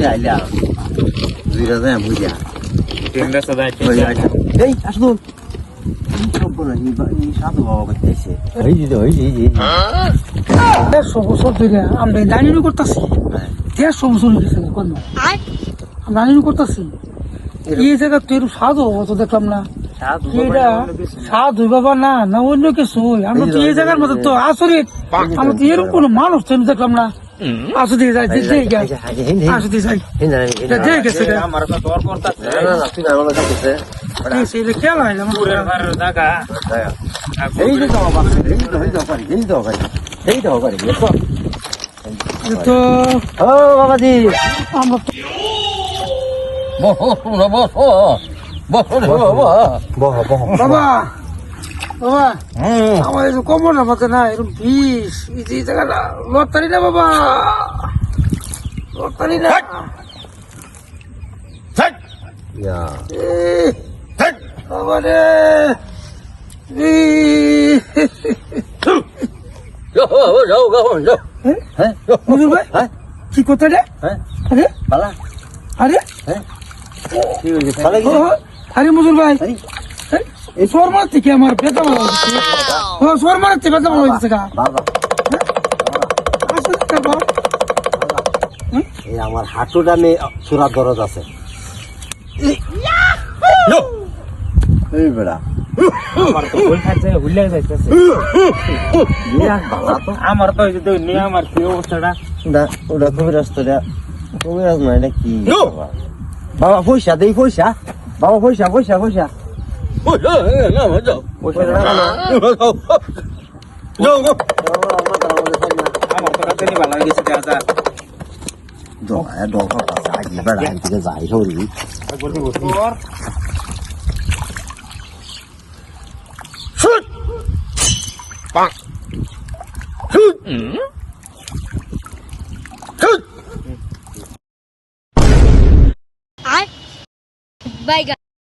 করতে আইলা দুইটা যায় বুঝা তিনটা সদাই এই আসবো সব না এই সাধু বাবা করতেছে এই যে বছর ধরে আমরা দাঁড়িয়ে করতেছি 150 বছর গেছে আমরা দাঁড়িয়ে করতেছি এই জায়গা তুই সাধু বাবা তো দেখলাম না সাধু বাবা না না অন্য কিছু আমরা তো এই জায়গার মধ্যে তো আসরিত আমরা তো এরকম কোনো মানুষ তো দেখলাম না আসো দিয়ে যাই আসো দিয়ে যাই গেছে আমার তো তোর করতেছে তুই আমার কাছে খেলা এলাম জায়গা এই যে বাবা এই তো পারি তো ও বাবাজি আমরা বাবা বাবা আমার এরকম কমর না পাতে না এরকম বিষ এই জায়গাটা লড়তারি না বাবা লড়তারি না বাবা রে মজুর ভাই কি করতে রে আরে পালা আরে কি হইছে আরে মজুর ভাই এই শর্মার থেকে আমার বেতা ভালো হচ্ছে শর্মার থেকে বেতা ভালো হচ্ছে বাবা আসলে বাবা এই আমার হাঁটুটা মে সুরাত দরজ আছে এই বেড়া আমার তো ভুল খাচ্ছে ভুলে যাইতেছে আমার তো এই যে নিয়ে আমার কি অবস্থাটা ওটা কবিরাজটা কবিরাজ না এটা কি বাবা পয়সা দেই পয়সা বাবা পয়সা আমার তো কাছে নি ভালো গেছে দাদা যাই সরি Bye guys.